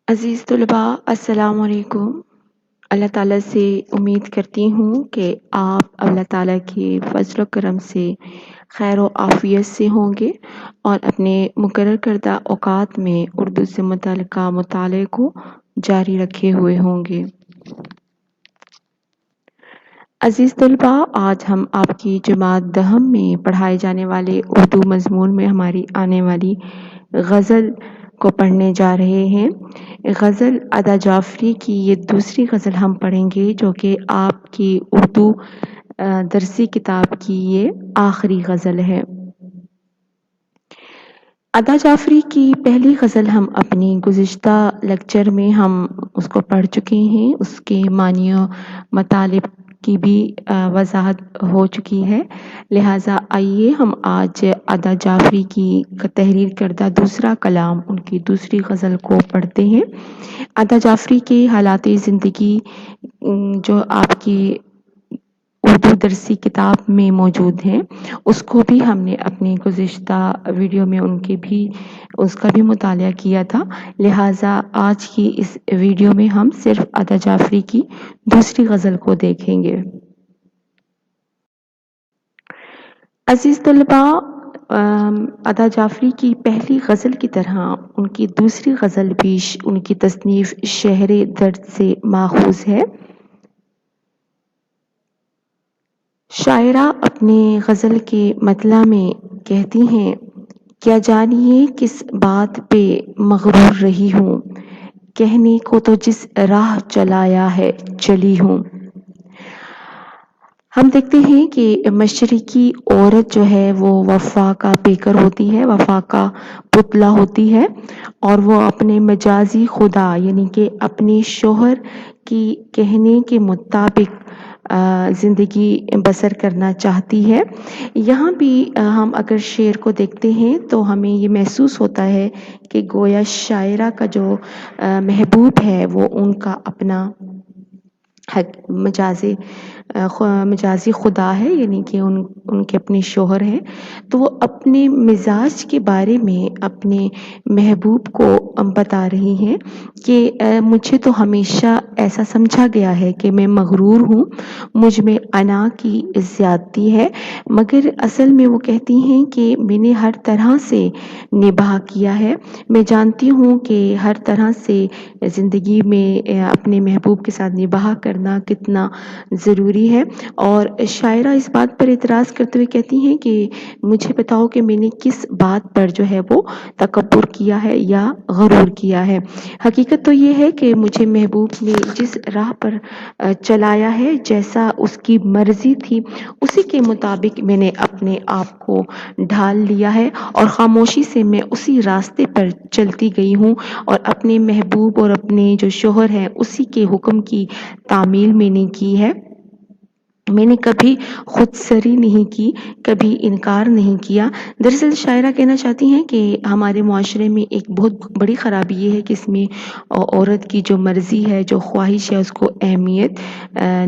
عزیز طلباء السلام علیکم۔ اللہ تعالیٰ سے امید کرتی ہوں کہ آپ اللہ تعالیٰ کے فضل و کرم سے خیر و عافیت سے ہوں گے اور اپنے مقرر کردہ اوقات میں اردو سے متعلقہ مطالعے کو جاری رکھے ہوئے ہوں گے۔ عزیز طلباء، آج ہم آپ کی جماعت دہم میں پڑھائے جانے والے اردو مضمون میں ہماری آنے والی غزل کو پڑھنے جا رہے ہیں۔ غزل ادا جعفری کی یہ دوسری غزل ہم پڑھیں گے جو کہ آپ کی اردو درسی کتاب کی یہ آخری غزل ہے۔ ادا جعفری کی پہلی غزل ہم اپنی گزشتہ لیکچر میں ہم اس کو پڑھ چکے ہیں، اس کے معنی و مطالب کی بھی وضاحت ہو چکی ہے، لہٰذا آئیے ہم آج ادا جعفری کی تحریر کردہ دوسرا کلام، ان کی دوسری غزل کو پڑھتے ہیں۔ ادا جعفری کے حالات زندگی جو آپ کی اردو درسی کتاب میں موجود ہیں، اس کو بھی ہم نے اپنی گزشتہ ویڈیو میں اس کا بھی مطالعہ کیا تھا، لہٰذا آج کی اس ویڈیو میں ہم صرف ادا جعفری کی دوسری غزل کو دیکھیں گے۔ عزیز طلباء، ادا جعفری کی پہلی غزل کی طرح ان کی دوسری غزل بھی ان کی تصنیف شہر درد سے ماخوذ ہے۔ شاعرہ اپنے غزل کے مطلع میں کہتی ہیں، کیا جانیے کس بات پہ مغرور رہی ہوں، کہنے کو تو جس راہ چلایا ہے چلی ہوں۔ ہم دیکھتے ہیں کہ مشرقی عورت جو ہے وہ وفا کا پیکر ہوتی ہے، وفا کا پتلا ہوتی ہے، اور وہ اپنے مجازی خدا یعنی کہ اپنے شوہر کی کہنے کے مطابق زندگی بسر کرنا چاہتی ہے۔ یہاں بھی ہم اگر شعر کو دیکھتے ہیں تو ہمیں یہ محسوس ہوتا ہے کہ گویا شاعرہ کا جو محبوب ہے وہ ان کا اپنا مجازی خدا ہے، یعنی کہ ان کے اپنے شوہر ہیں، تو وہ اپنے مزاج کے بارے میں اپنے محبوب کو بتا رہی ہیں کہ مجھے تو ہمیشہ ایسا سمجھا گیا ہے کہ میں مغرور ہوں، مجھ میں انا کی زیادتی ہے، مگر اصل میں وہ کہتی ہیں کہ میں نے ہر طرح سے نباہ کیا ہے، میں جانتی ہوں کہ ہر طرح سے زندگی میں اپنے محبوب کے ساتھ نباہ کرنا کتنا ضروری ہے۔ اور شاعرہ اس بات پر اعتراض کرتے ہوئے کہتی ہیں کہ مجھے بتاؤ کہ میں نے کس بات پر جو ہے وہ تکبر کیا ہے یا غرور کیا ہے۔ حقیقت تو یہ ہے کہ مجھے محبوب نے جس راہ پر چلایا ہے، جیسا اس کی مرضی تھی اسی کے مطابق میں نے اپنے آپ کو ڈھال لیا ہے، اور خاموشی سے میں اسی راستے پر چلتی گئی ہوں، اور اپنے محبوب اور اپنے جو شوہر ہیں اسی کے حکم کی تعمیل میں نے کی ہے۔ میں نے کبھی خود سری نہیں کی، کبھی انکار نہیں کیا۔ دراصل شاعرہ کہنا چاہتی ہیں کہ ہمارے معاشرے میں ایک بہت بڑی خرابی یہ ہے کہ اس میں عورت کی جو مرضی ہے، جو خواہش ہے، اس کو اہمیت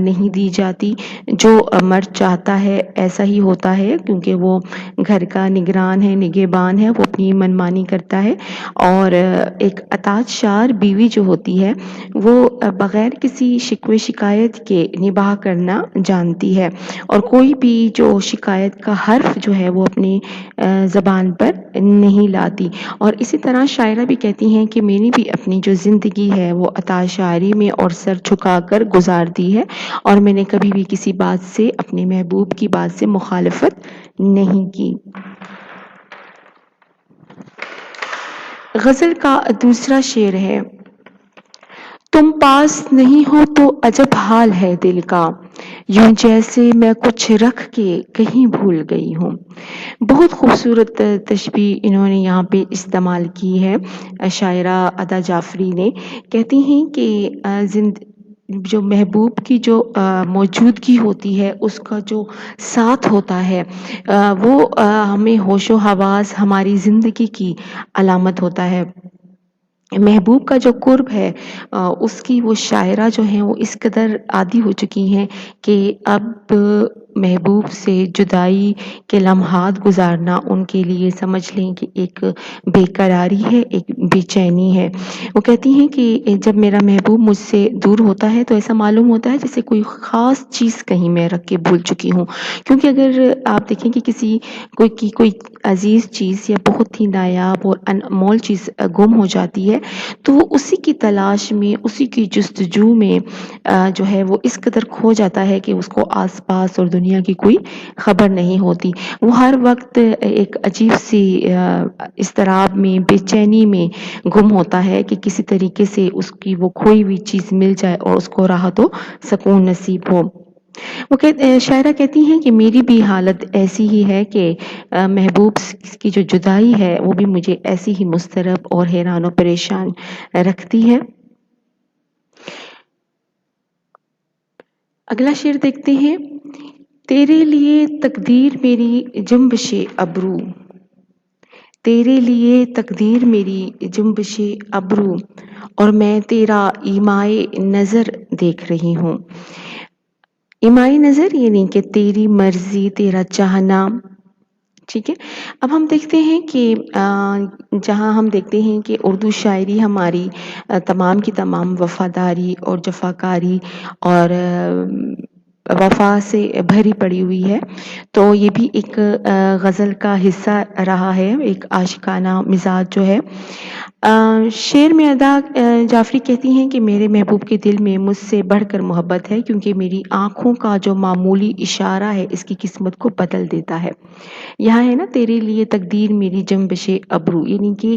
نہیں دی جاتی۔ جو مرد چاہتا ہے ایسا ہی ہوتا ہے، کیونکہ وہ گھر کا نگران ہے، نگہبان ہے، وہ اپنی منمانی کرتا ہے، اور ایک اطاعت شار بیوی جو ہوتی ہے وہ بغیر کسی شکوے شکایت کے نباہ کرنا جانتی ہے، اور کوئی بھی جو شکایت کا حرف جو ہے وہ اپنی زبان پر نہیں لاتی۔ اور اسی طرح شاعرہ بھی کہتی ہیں کہ میں نے بھی اپنی جو زندگی ہے وہ عطا شاعری میں اور سر جھکا کر گزار دی ہے، اور میں نے کبھی بھی کسی بات سے، اپنے محبوب کی بات سے مخالفت نہیں کی۔ غزل کا دوسرا شعر ہے، تم پاس نہیں ہو تو عجب حال ہے دل کا، یوں جیسے میں کچھ رکھ کے کہیں بھول گئی ہوں۔ بہت خوبصورت تشبیہ انہوں نے یہاں پہ استعمال کی ہے شاعرہ ادا جعفری نے۔ کہتی ہیں کہ جو محبوب کی جو موجودگی ہوتی ہے، اس کا جو ساتھ ہوتا ہے، وہ ہمیں ہوش و حواس، ہماری زندگی کی علامت ہوتا ہے۔ محبوب کا جو قرب ہے، اس کی وہ شاعرہ جو ہیں وہ اس قدر عادی ہو چکی ہیں کہ اب محبوب سے جدائی کے لمحات گزارنا ان کے لیے سمجھ لیں کہ ایک بے قراری ہے، ایک بے چینی ہے۔ وہ کہتی ہیں کہ جب میرا محبوب مجھ سے دور ہوتا ہے تو ایسا معلوم ہوتا ہے جیسے کوئی خاص چیز کہیں میں رکھ کے بھول چکی ہوں، کیونکہ اگر آپ دیکھیں کہ کوئی عزیز چیز یا بہت ہی نایاب اور انمول چیز گم ہو جاتی ہے تو وہ اسی کی تلاش میں، اسی کی جستجو میں جو ہے وہ اس قدر کھو جاتا ہے کہ اس کو آس پاس اور دنیا کی کوئی خبر نہیں ہوتی۔ وہ ہر وقت ایک عجیب سی اضطراب میں، بے چینی میں گم ہوتا ہے کہ کسی طریقے سے اس کی وہ کھوئی ہوئی چیز مل جائے اور اس کو راحت و سکون نصیب ہو۔ وہ شاعرہ کہتی ہیں کہ میری بھی حالت ایسی ہی ہے کہ محبوب کی جو جدائی ہے وہ بھی مجھے ایسی ہی مضطرب اور حیران و پریشان رکھتی ہے۔ اگلا شعر دیکھتے ہیں۔ تیرے لیے تقدیر میری جنبش ابرو، تیرے لیے تقدیر میری جنبش ابرو، اور میں تیرا ایمائے نظر دیکھ رہی ہوں۔ ایمائے نظر یعنی کہ تیری مرضی، تیرا چاہنا، ٹھیک ہے۔ اب ہم دیکھتے ہیں کہ جہاں ہم دیکھتے ہیں کہ اردو شاعری ہماری تمام کی تمام وفاداری اور جفاکاری اور وفا سے بھری پڑی ہوئی ہے، تو یہ بھی ایک غزل کا حصہ رہا ہے، ایک عاشقانہ مزاج جو ہے۔ شعر میں ادا جعفری کہتی ہیں کہ میرے محبوب کے دل میں مجھ سے بڑھ کر محبت ہے، کیونکہ میری آنکھوں کا جو معمولی اشارہ ہے اس کی قسمت کو بدل دیتا ہے۔ یہاں ہے نا، تیرے لیے تقدیر میری جنبش ابرو، یعنی کہ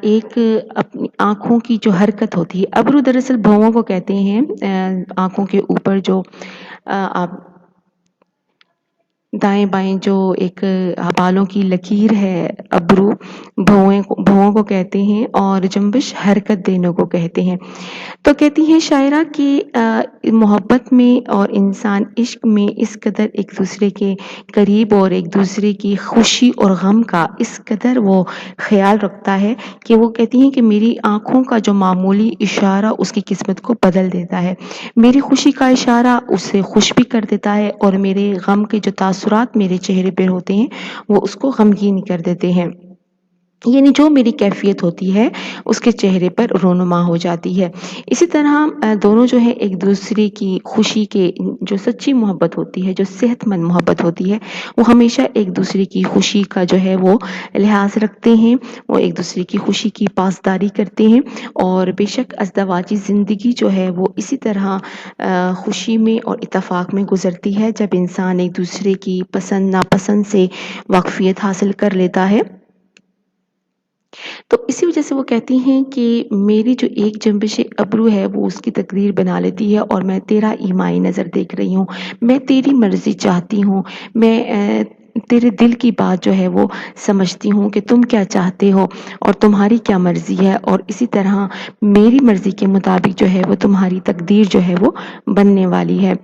ایک اپنی آنکھوں کی جو حرکت ہوتی ہے، ابرو دراصل بھووں کو کہتے ہیں، آنکھوں کے اوپر جو آپ دائیں بائیں جو ایک بالوں کی لکیر ہے، ابرو بھووں کو کہتے ہیں، اور جنبش حرکت دینے کو کہتے ہیں۔ تو کہتی ہیں شاعرہ کہ محبت میں اور انسان عشق میں اس قدر ایک دوسرے کے قریب اور ایک دوسرے کی خوشی اور غم کا اس قدر وہ خیال رکھتا ہے کہ وہ کہتی ہیں کہ میری آنکھوں کا جو معمولی اشارہ اس کی قسمت کو بدل دیتا ہے، میری خوشی کا اشارہ اسے خوش بھی کر دیتا ہے، اور میرے غم کے جو تاثرات میرے چہرے پر ہوتے ہیں وہ اس کو غمگین کر دیتے ہیں، یعنی جو میری کیفیت ہوتی ہے اس کے چہرے پر رونما ہو جاتی ہے۔ اسی طرح دونوں جو ہے ایک دوسرے کی خوشی کے، جو سچی محبت ہوتی ہے، جو صحت مند محبت ہوتی ہے، وہ ہمیشہ ایک دوسرے کی خوشی کا جو ہے وہ لحاظ رکھتے ہیں، وہ ایک دوسرے کی خوشی کی پاسداری کرتے ہیں، اور بے شک ازدواجی زندگی جو ہے وہ اسی طرح خوشی میں اور اتفاق میں گزرتی ہے جب انسان ایک دوسرے کی پسند ناپسند سے واقفیت حاصل کر لیتا ہے۔ تو اسی وجہ سے وہ کہتی ہیں کہ میری جو ایک جنبش ابرو ہے وہ اس کی تقدیر بنا لیتی ہے، اور میں تیرا ایمائی نظر دیکھ رہی ہوں، میں تیری مرضی چاہتی ہوں، میں تیرے دل کی بات جو ہے وہ سمجھتی ہوں کہ تم کیا چاہتے ہو اور تمہاری کیا مرضی ہے، اور اسی طرح میری مرضی کے مطابق جو ہے وہ تمہاری تقدیر جو ہے وہ بننے والی ہے۔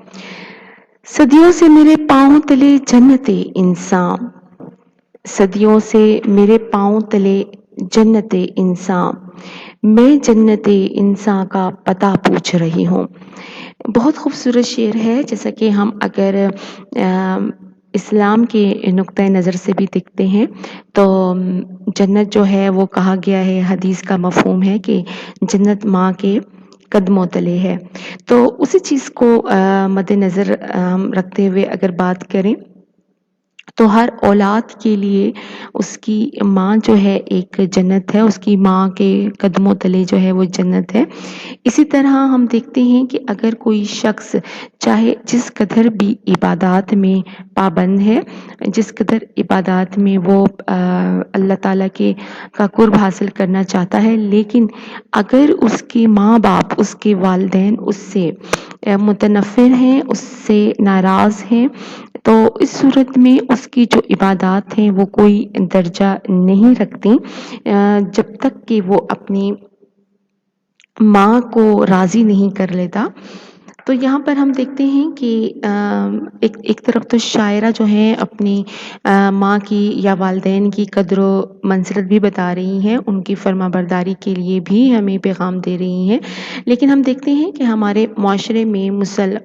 صدیوں سے میرے پاؤں تلے جنت انسان، صدیوں سے میرے پاؤں تلے جنت انسان، میں جنت انسان کا پتہ پوچھ رہی ہوں۔ بہت خوبصورت شعر ہے، جیسا کہ ہم اگر اسلام کے نقطۂ نظر سے بھی دیکھتے ہیں تو جنت جو ہے وہ کہا گیا ہے، حدیث کا مفہوم ہے کہ جنت ماں کے قدموں تلے ہے۔ تو اسی چیز کو مد نظر رکھتے ہوئے اگر بات کریں تو ہر اولاد کے لیے اس کی ماں جو ہے ایک جنت ہے، اس کی ماں کے قدموں تلے جو ہے وہ جنت ہے۔ اسی طرح ہم دیکھتے ہیں کہ اگر کوئی شخص چاہے جس قدر بھی عبادات میں پابند ہے، جس قدر عبادات میں وہ اللہ تعالیٰ کا قرب حاصل کرنا چاہتا ہے، لیکن اگر اس کے ماں باپ، اس کے والدین اس سے متنفر ہیں، اس سے ناراض ہیں، تو اس صورت میں اس کی جو عبادات ہیں وہ کوئی درجہ نہیں رکھتی جب تک کہ وہ اپنی ماں کو راضی نہیں کر لیتا۔ تو یہاں پر ہم دیکھتے ہیں کہ ایک طرف تو شاعرہ جو ہیں اپنی ماں کی یا والدین کی قدر و منزلت بھی بتا رہی ہیں، ان کی فرما برداری کے لیے بھی ہمیں پیغام دے رہی ہیں، لیکن ہم دیکھتے ہیں کہ ہمارے معاشرے میں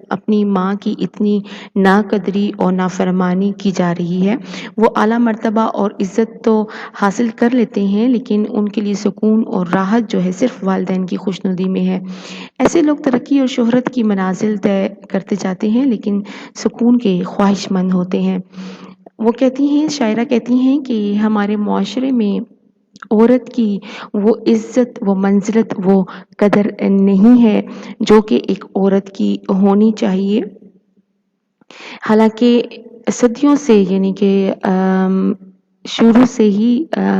اپنی ماں کی اتنی ناقدری اور نافرمانی کی جا رہی ہے۔ وہ اعلیٰ مرتبہ اور عزت تو حاصل کر لیتے ہیں، لیکن ان کے لیے سکون اور راحت جو ہے صرف والدین کی خوشنودی میں ہے۔ ایسے لوگ ترقی اور شہرت کی منازل طے کرتے جاتے ہیں، لیکن سکون کے خواہش مند ہوتے ہیں۔ وہ کہتی ہیں، شاعرہ کہتی ہیں کہ ہمارے معاشرے میں عورت کی وہ عزت، وہ منزلت، وہ قدر نہیں ہے جو کہ ایک عورت کی ہونی چاہیے۔ حالانکہ صدیوں سے یعنی کہ شروع سے ہی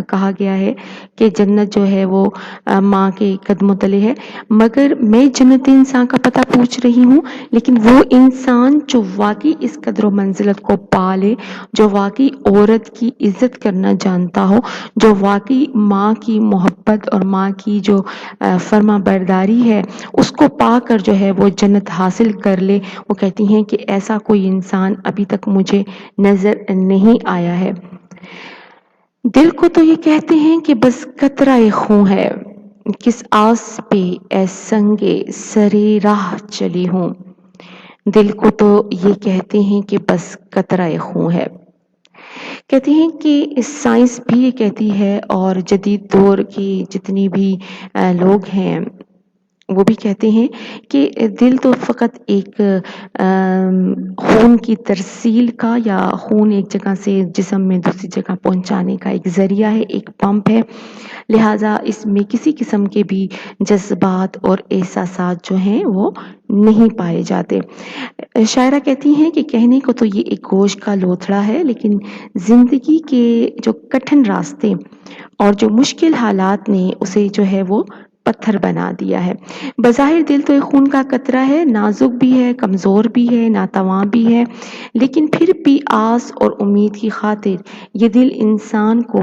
کہا گیا ہے کہ جنت جو ہے وہ ماں کے قدموں تلے ہے، مگر میں جنت انسان کا پتہ پوچھ رہی ہوں، لیکن وہ انسان جو واقعی اس قدر و منزلت کو پالے، جو واقعی عورت کی عزت کرنا جانتا ہو، جو واقعی ماں کی محبت اور ماں کی جو فرما برداری ہے اس کو پا کر جو ہے وہ جنت حاصل کر لے۔ وہ کہتی ہیں کہ ایسا کوئی انسان ابھی تک مجھے نظر نہیں آیا ہے۔ دل کو تو یہ کہتے ہیں کہ بس قطرہ خون ہے، کس آس پہ اے سنگے سرے راہ چلی ہوں۔ دل کو تو یہ کہتے ہیں کہ بس قطرہ خون ہے۔ کہتے ہیں کہ سائنس بھی یہ کہتی ہے اور جدید دور کی جتنی بھی لوگ ہیں وہ بھی کہتے ہیں کہ دل تو فقط ایک خون کی ترسیل کا یا خون ایک جگہ سے جسم میں دوسری جگہ پہنچانے کا ایک ذریعہ ہے، ایک پمپ ہے، لہٰذا اس میں کسی قسم کے بھی جذبات اور احساسات جو ہیں وہ نہیں پائے جاتے۔ شاعرہ کہتی ہیں کہ کہنے کو تو یہ ایک گوشت کا لوتھڑا ہے، لیکن زندگی کے جو کٹھن راستے اور جو مشکل حالات نے اسے جو ہے وہ پتھر بنا دیا ہے۔ بظاہر دل تو ایک خون کا قطرہ ہے، نازک بھی ہے، کمزور بھی ہے، ناتواں بھی ہے، لیکن پھر بھی آس اور امید کی خاطر یہ دل انسان کو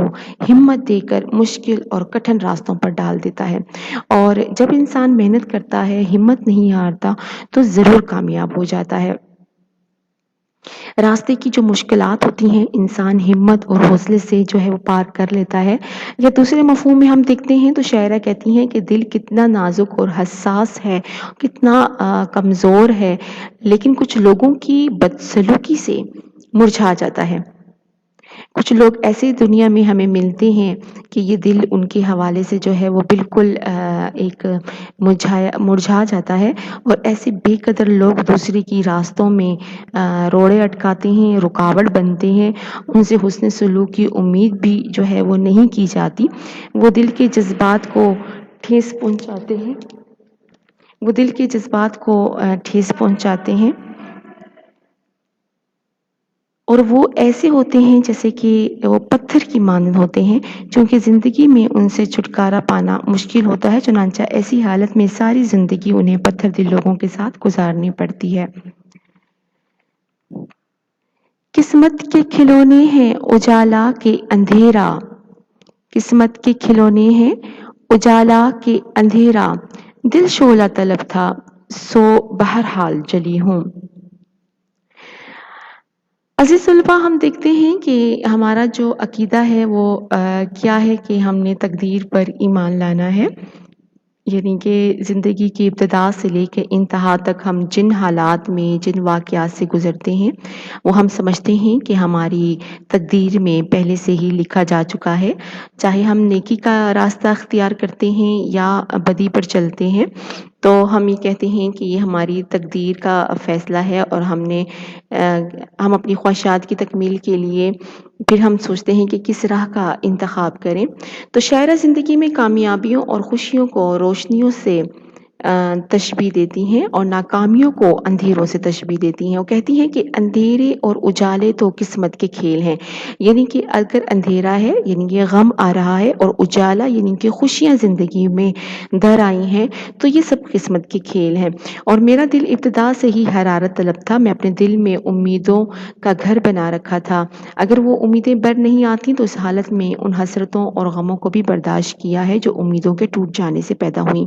ہمت دے کر مشکل اور کٹھن راستوں پر ڈال دیتا ہے، اور جب انسان محنت کرتا ہے، ہمت نہیں ہارتا، تو ضرور کامیاب ہو جاتا ہے۔ راستے کی جو مشکلات ہوتی ہیں انسان ہمت اور حوصلے سے جو ہے وہ پار کر لیتا ہے۔ یا دوسرے مفہوم میں ہم دیکھتے ہیں تو شاعرہ کہتی ہیں کہ دل کتنا نازک اور حساس ہے، کتنا کمزور ہے، لیکن کچھ لوگوں کی بدسلوکی سے مرجھا جاتا ہے۔ کچھ لوگ ایسے دنیا میں ہمیں ملتے ہیں کہ یہ دل ان کے حوالے سے جو ہے وہ بالکل ایک مرجھا جاتا ہے، اور ایسے بے قدر لوگ دوسرے کی راستوں میں روڑے اٹکاتے ہیں، رکاوٹ بنتے ہیں، ان سے حسن سلوک کی امید بھی جو ہے وہ نہیں کی جاتی۔ وہ دل کے جذبات کو ٹھیس پہنچاتے ہیں اور وہ ایسے ہوتے ہیں جیسے کہ وہ پتھر کی مانند ہوتے ہیں، چونکہ زندگی میں ان سے چھٹکارا پانا مشکل ہوتا ہے، چنانچہ ایسی حالت میں ساری زندگی انہیں پتھر دل لوگوں کے ساتھ گزارنی پڑتی ہے۔ قسمت کے کھلونے ہیں اجالا کے اندھیرا، قسمت کے کھلونے ہیں اجالا کے اندھیرا، دل شعلہ طلب تھا سو بہرحال جلی ہوں۔ عزیز طلباء، ہم دیکھتے ہیں کہ ہمارا جو عقیدہ ہے وہ کیا ہے کہ ہم نے تقدیر پر ایمان لانا ہے، یعنی کہ زندگی کی ابتدا سے لے کے انتہا تک ہم جن حالات میں جن واقعات سے گزرتے ہیں وہ ہم سمجھتے ہیں کہ ہماری تقدیر میں پہلے سے ہی لکھا جا چکا ہے، چاہے ہم نیکی کا راستہ اختیار کرتے ہیں یا بدی پر چلتے ہیں، تو ہم یہ کہتے ہیں کہ یہ ہماری تقدیر کا فیصلہ ہے، اور ہم اپنی خواہشات کی تکمیل کے لیے پھر ہم سوچتے ہیں کہ کس راہ کا انتخاب کریں۔ تو شاعرہ زندگی میں کامیابیوں اور خوشیوں کو روشنیوں سے تشبیہ دیتی ہیں اور ناکامیوں کو اندھیروں سے تشبیہ دیتی ہیں۔ وہ کہتی ہیں کہ اندھیرے اور اجالے تو قسمت کے کھیل ہیں، یعنی کہ اگر اندھیرا ہے یعنی کہ غم آ رہا ہے، اور اجالا یعنی کہ خوشیاں زندگی میں در آئی ہیں، تو یہ سب قسمت کے کھیل ہیں۔ اور میرا دل ابتدا سے ہی حرارت طلب تھا، میں اپنے دل میں امیدوں کا گھر بنا رکھا تھا، اگر وہ امیدیں بر نہیں آتی تو اس حالت میں ان حسرتوں اور غموں کو بھی برداشت کیا ہے جو امیدوں کے ٹوٹ جانے سے پیدا ہوئیں۔